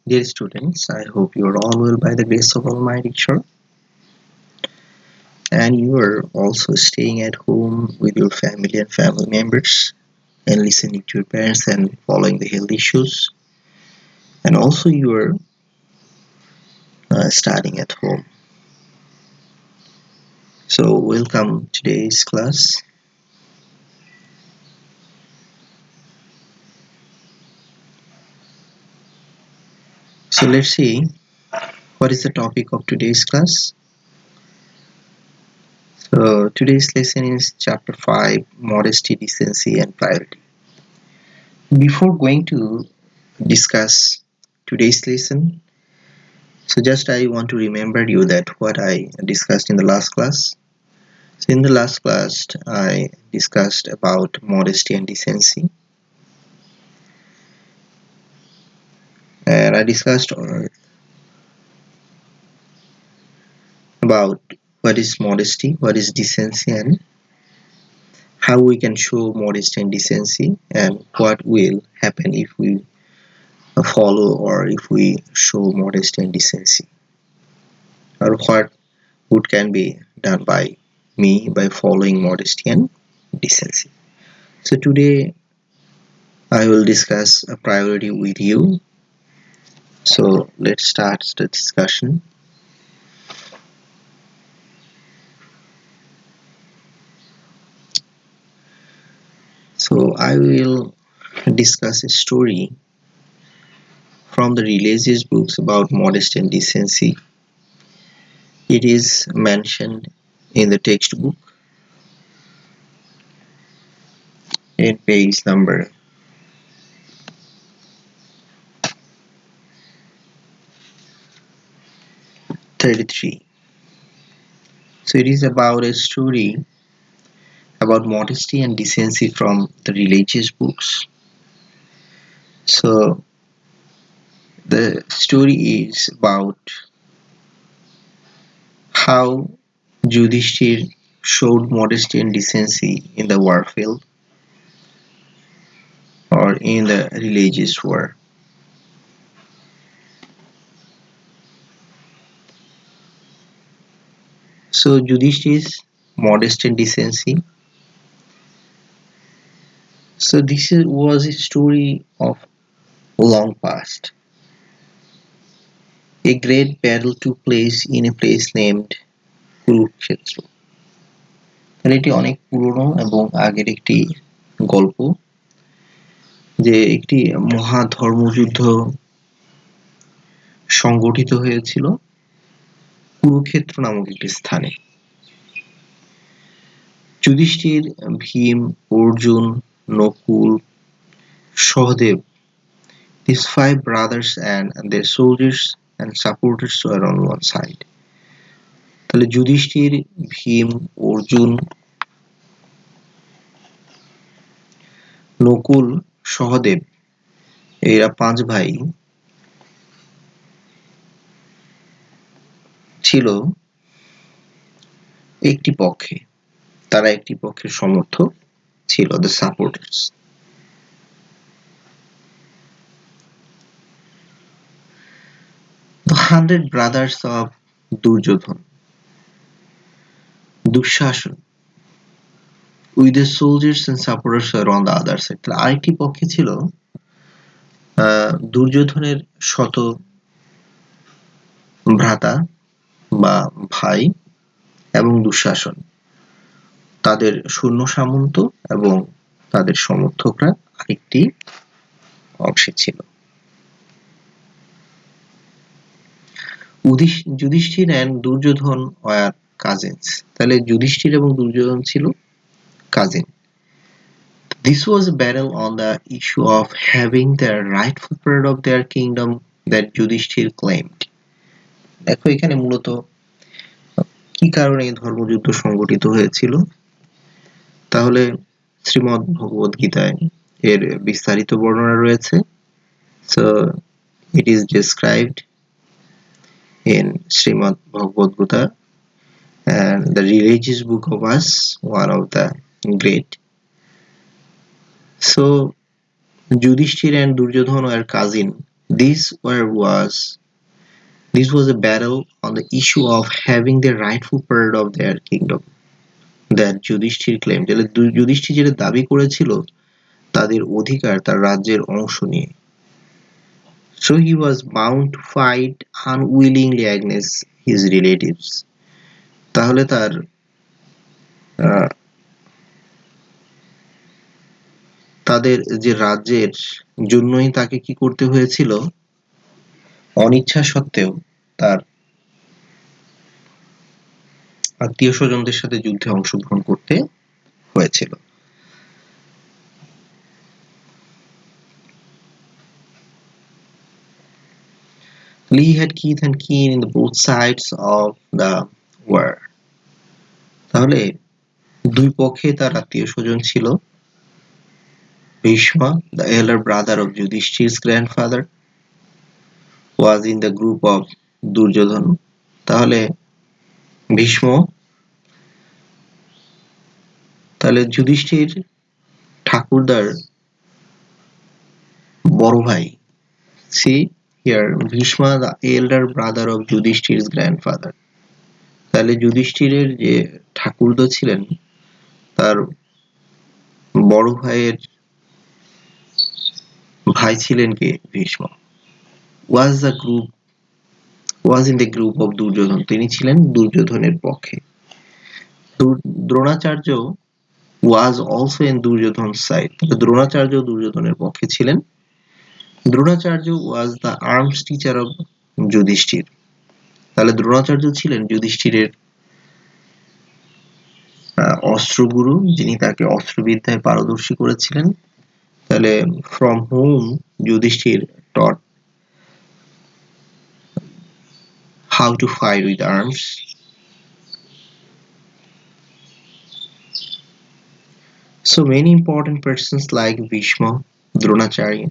Dear students, I hope you are all well by the grace of Almighty Sure, and you are also staying at home with your family and family members and listening to your parents and following the health issues. And also you are studying at home. So welcome today's class. So let's see what is the topic of today's class. So today's lesson is chapter 5, Modesty, Decency and Priority. Before going to discuss today's lesson, so just I want to remember you that what I discussed in the last class. So in the last class, I discussed about modesty and decency, and I discussed about what is modesty, what is decency, and how we can show modesty and decency, and what will happen if we follow or if we show modesty and decency, or what good can be done by me by following modesty and decency. So today I will discuss a priority with you. So let's start the discussion. So I will discuss a story from the religious books about modesty and decency. It is mentioned in the textbook in page number 33. So it is about a story about modesty and decency from the religious books. So the story is about how Yudhishthir showed modesty and decency in the war field or in the religious war. So Yudhishthir's modesty and decency. So this was a story of long past. A great battle took place in a place named Kurukshetra. তাহলে এটি অনেক পুরনো এবং আগের একটি গল্প, যে একটি মহা ধর্মযুদ্ধ সংগঠিত হয়েছিল কুরুক্ষেত্র নামক একটি স্থানে। Yudhishthir, Bhim, Arjun, Nakul, Sahadev, these 5 brothers and their soldiers and supporters were on one side. তাহলে যুধিষ্ঠির, ভীম, অর্জুন, নকুল, সহদেব, এরা 5 ভাই ছিল একটি পক্ষে, তারা একটি পক্ষের সমর্থক ছিল, the supporters. The 100 brothers of Duryodhan, Dushashan, with the soldiers and supporters were on the other side. তাহলে আরেকটি পক্ষে ছিল দুর্যোধনের শত ভ্রাতা বা ভাই এবং দুঃশাসন, তাদের সৈন্য সামন্ত এবং তাদের সমর্থকরা আরেকটি অংশে ছিল। Yudhishthir and Duryodhan were cousins. তাহলে যুধিষ্ঠির এবং দুর্যোধন ছিল cousin. This was a battle on the issue of having the rightful part of their kingdom that Yudhishthir claimed. দেখো এখানে মূলত কি কারণে এই ধর্মযুদ্ধ সংগঠিত হয়েছিল, তাহলে শ্রীমদ্ ভগবদ গীতায় এর বিস্তারিত বর্ণনা রয়েছে। So it is described in Srimad Bhagavad Gita, and the religious book of us, one of the great. So Yudhishthir and Duryodhan were cousin. This war was this was a battle on the issue of having the rightful part of their kingdom that Yudhishthir claimed. তাহলে যুধিষ্ঠির যেটা দাবি করেছিল তাদের অধিকার তার রাজ্যের অংশ নিয়ে। So he was bound to fight unwillingly against his relatives. তাহলে তার তাদের যে রাজ্যের জন্যই তাকে কি করতে হয়েছিল, অনিচ্ছা সত্ত্বেও তার আত্মীয় স্বজনদের সাথে যুদ্ধে অংশগ্রহণ করতে হয়েছিল। Lee had kith and kin in both sides of the war. তাহলে দুই পক্ষে তার আত্মীয় স্বজন ছিল। Bhishma, the elder brother of Yudhishthir's grandfather, was in the group of Duryodhan. তাহলে ভীষ্ম, তাহলে যুধিষ্ঠির ঠাকুরদার বড় ভাই। See here, Bhishma, the elder brother of Yudhishthir's grandfather. তাহলে যুধিষ্ঠিরের যে ঠাকুরদা ছিলেন তার বড় ভাইয়ের ভাই ছিলেন কে? Bhishma. was in the group of Duryodhan, তিনি ছিলেন দুর্যোধনের পক্ষে। Dronacharya was also in দুর্যোধন's side. Dronacharya দুর্যোধনের পক্ষে ছিলেন। Dronacharya was the arms teacher of Yudhishthir. তাহলে দ্রোণাচার্য ছিলেন যুধিষ্ঠিরের অস্ত্রগুরু, যিনি তাকে অস্ত্রবিদ্যায় পারদর্শী করেছিলেন। তাহলে from whom Yudhishthir taught how to fight with arms. So many important persons like Bhishma, Dronacharya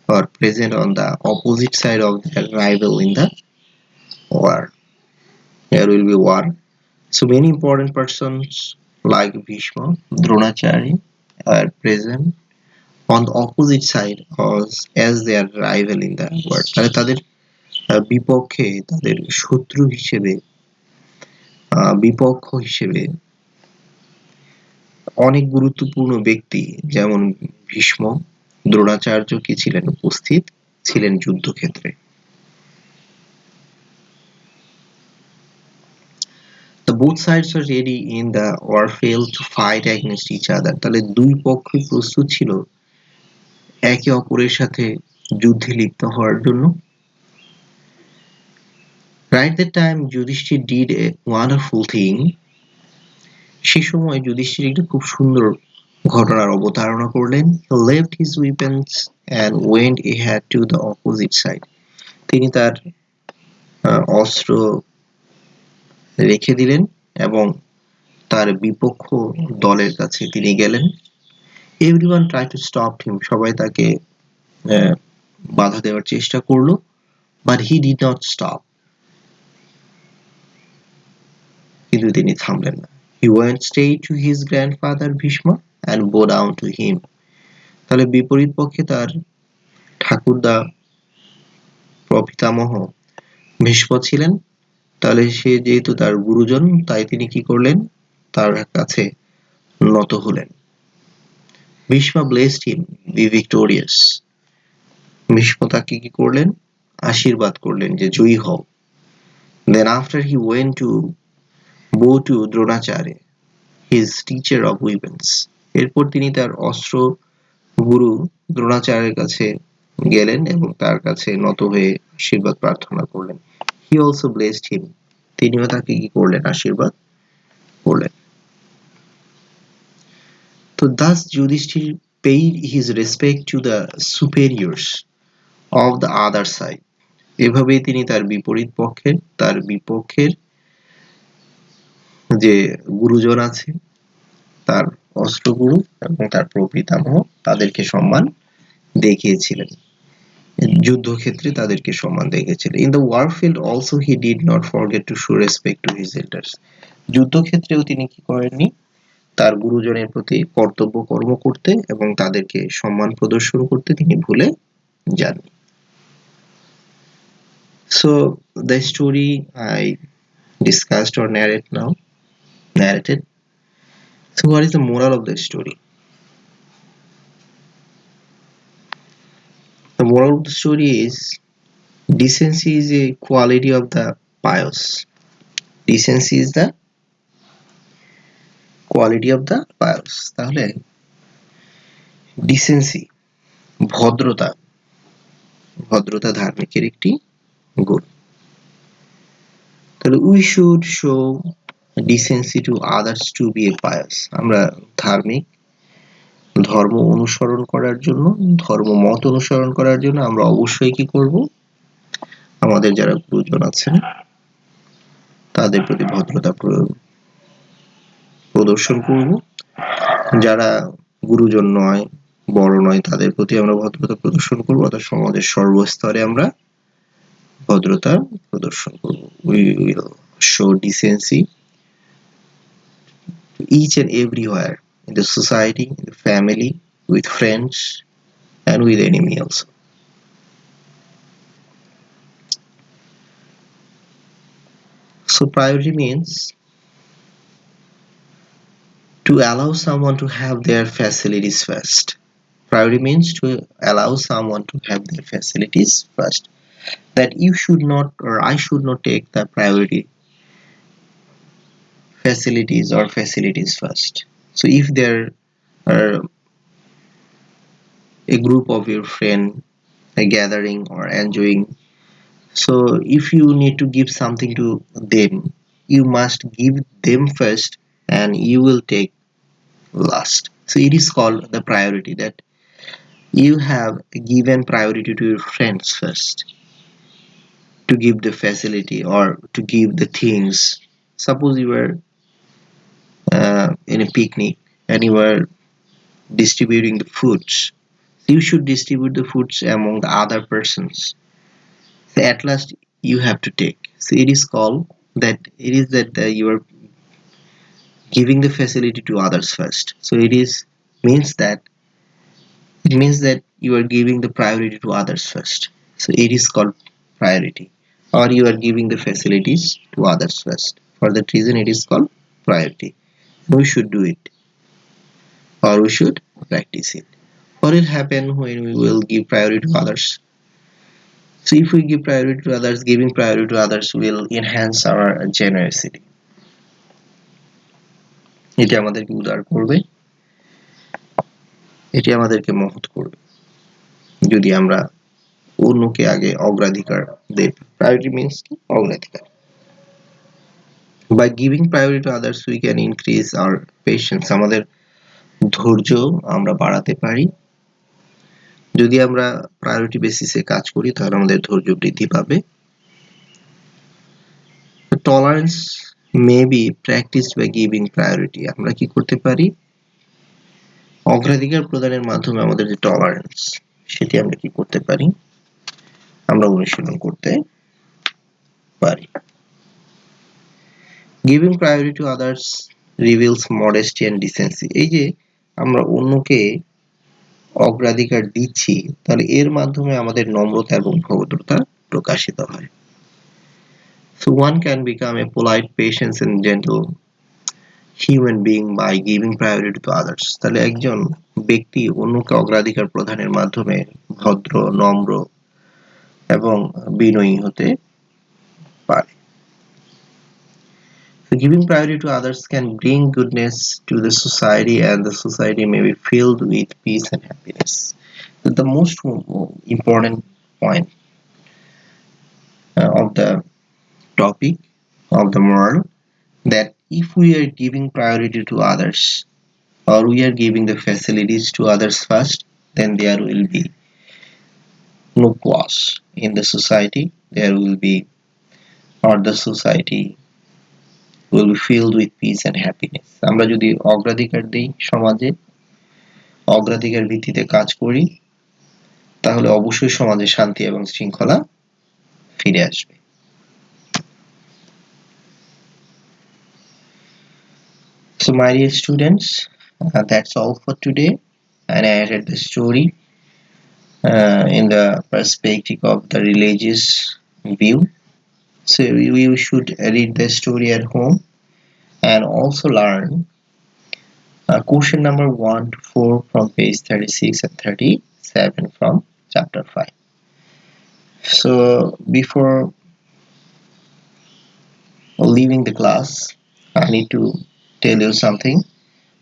are present on the opposite side of their rival in the war. There will be war. So many important persons like Bhishma, Dronacharya are present on the opposite side as their rival in the war. তাহলে তাদের বিপক্ষে, তাদের শত্রু হিসেবে, বিপক্ষ হিসেবে অনেক গুরুত্বপূর্ণ ব্যক্তি যেমন ভীষ্ম, দ্রোণাচার্য কি ছিলেন? উপস্থিত ছিলেন যুদ্ধক্ষেত্রে। The both sides were ready in the warfield to fight against each other. তাহলে দুই পক্ষই প্রস্তুত ছিল একে অপরের সাথে যুদ্ধে লিপ্ত হওয়ার জন্য। Right that time Yudhishthir did a wonderful thing. সে সময় যুধিষ্ঠির একটি খুব সুন্দর ঘটনার অবতারণা করলেন। He left his weapons and went ahead to the opposite side. তিনি তার অস্ত্র রেখে দিলেন এবং তার বিপক্ষ দলের কাছে তিনি গেলেন। Everyone tried to stop him. সবাই তাকে বাধা দেওয়ার চেষ্টা করলো, but he did not stop. কিন্তু তিনি থামলেন না। He went straight to his grandfather Bhishma and bowed down to him. তাহলে বিপরীত পক্ষে তার ঠাকুরদা প্রপিতামহ ভীষ্ম ছিলেন। তাহলে সে যেহেতু তার গুরুজন, তাই তিনি কি করলেন? তার কাছে নত হলেন। Bhishma blessed him, be victorious. Bhishma তাকে কি করলেন? আশীর্বাদ করলেন যে জয়ী হও। Then after he went to bow to Dronacharya, his teacher of weapons. এরপর তিনি তার অস্ত্র গুরু দ্রোণাচার্যের কাছে গেলেন এবং তার কাছে নত হয়ে আশীর্বাদ প্রার্থনা করলেন। He also blessed him. তিনিও তাকে কি করলেন? আশীর্বাদ করলেন। তো thus Yudhishthir paid his respect to the superiors of the other side. এভাবেই তিনি তার বিপরীত পক্ষের, তার বিপক্ষের যে গুরুজন আছে, তার অস্ত্রগুরু এবং তার প্রপিতামহ, তাদেরকে সম্মান দেখিয়েছিলেন। যুদ্ধক্ষেত্রে তাদেরকে সম্মান দেখিয়েছিলেন। In the warfield also he did not forget to show respect to his elders. যুদ্ধক্ষেত্রেও তিনি কি করেননি? তার গুরুজনের প্রতি কর্তব্য কর্ম করতে এবং তাদেরকে সম্মান প্রদর্শন করতে তিনি ভুলে যাননি। So the story I discussed or narrated. So what is the moral of the story? The moral of the story is decency is a quality of the pious. Decency is the quality of the pious. তাহলে decency ভদ্রতা ভদ্রতা ধার্মিকের একটি গুণ। তাহলে we should show decency to others to be a pious. আমরা ধার্মিক ধর্ম অনুসরণ করার জন্য ধর্ম মত অনুসরণ করার জন্য আমরা অবশ্যই কি করব, আমাদের যারা গুরুজন আছেন তাদের প্রতি ভদ্রতা প্রদর্শন করব। যারা গুরুজন নয় বড় নয় তাদের প্রতি আমরা ভদ্রতা প্রদর্শন করব, অর্থাৎ সমাজের সর্বস্তরে আমরা ভদ্রতা প্রদর্শন করব। We will show decency each and everywhere in the society, in the family, with friends, and with enemy also. So priority means to allow someone to have their facilities first. Priority means to allow someone to have their facilities first. That you should not or I should not take the priority facilities first. So if there are a group of your friend gathering or enjoying, so if you need to give something to them, you must give them first and you will take last. So it is called the priority, that you have given priority to your friends first to give the facility or to give the things. Suppose you were in a picnic and you were distributing the foods. You should distribute the foods among the other persons. So at last you have to take. So it is called that you are giving the facility to others first. So it means that you are giving the priority to others first. So it is called priority, or you are giving the facilities to others first. For that reason, it is called priority. We should do it, or we should practice it. What will happen when we will give priority to others? So if we give priority to others, giving priority to others will enhance our generosity. এটি আমাদেরকে উদার করবে, এটি আমাদেরকে মহৎ করবে যদি আমরা অন্যকে আগে অগ্রাধিকার দেই। Priority means অগ্রাধিকার। By giving priority to others we can increase our patience, আমাদের ধৈর্য আমরা বাড়াতে পারি। যদি আমরা প্রায়োরিটি বেসিসে কাজ করি তাহলে আমাদের ধৈর্য বৃদ্ধি পাবে। Tolerance may be practiced by giving priority, আমরা কি করতে পারি, অগ্রাধিকার প্রদানের মাধ্যমে আমাদের যে টলারেন্স সেটি আমরা কি করতে পারি, আমরা অনুশীলন করতে পারি। Giving priority to others reveals modesty and decency, এই যে আমরা অন্যকে অগ্রাধিকার দিচ্ছি তাহলে এর মাধ্যমে আমাদের নম্রতা এবং ভদ্রতা প্রকাশিত হয়। So one can become a polite, patient and gentle human being by giving priority to others. তাহলে একজন ব্যক্তি অন্যকে অগ্রাধিকার প্রদানের মাধ্যমে ভদ্র, নম্র এবং বিনয়ী হতে পারে। So giving priority to others can bring goodness to the society and the society may be filled with peace and happiness. So the most important point of the topic of the moral, that if we are giving priority to others or we are giving the facilities to others first, then there will be no class in the society, there will be, or the society will be filled with peace and happiness. আমরা যদি অগ্রাধিকার দেই সমাজে, অগ্রাধিকার ভিত্তিতে কাজ করি তাহলে অবশ্যই সমাজে শান্তি এবং শৃঙ্খলা ফিরে আসবে। So my dear students, that's all for today, and I added the story in the perspective of the religious view. So you should read the story at home and also learn question number 1 to 4 from page 36 and 37 from chapter 5. So before leaving the class, I need to tell you something,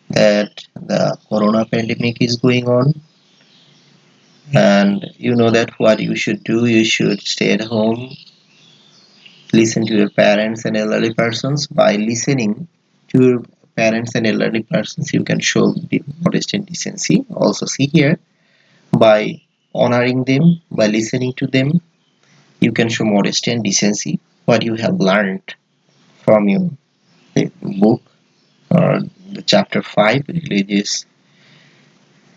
that the corona pandemic is going on, and you know that what you should do, you should stay at home, listen to your parents and elderly persons. By listening to your parents and elderly persons, you can show modesty and decency. Also see here, by honoring them, by listening to them, you can show modesty and decency, what you have learned from your book or the chapter 5 religious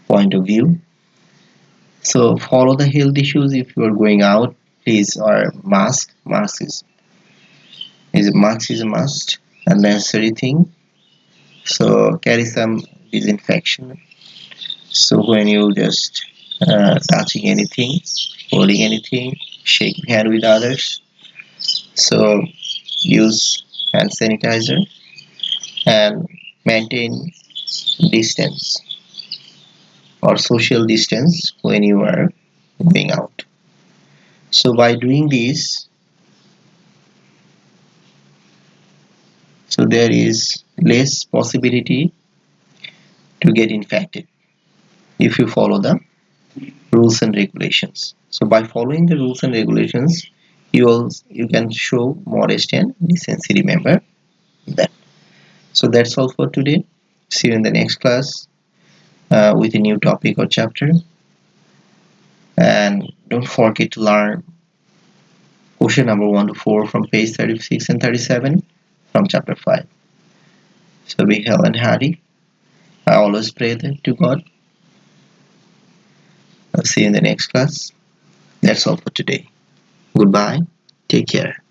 point of view. So follow the health issues. If you are going out, please wear mask is a must, a necessary thing. So carry some disinfection. So when you just touching anything, holding anything, shake hand with others. So use hand sanitizer and maintain distance or social distance when you are going out. So by doing this, so there is less possibility to get infected if you follow the rules and regulations. So by following the rules and regulations, you can show modesty and decency. Remember that. So that's all for today. See you in the next class with a new topic or chapter. And don't forget to learn question number 1 to 4 from page 36 and 37 from chapter 5. So be healthy and happy. I always pray that to God. I'll see you in the next class. That's all for today. Goodbye. Take care.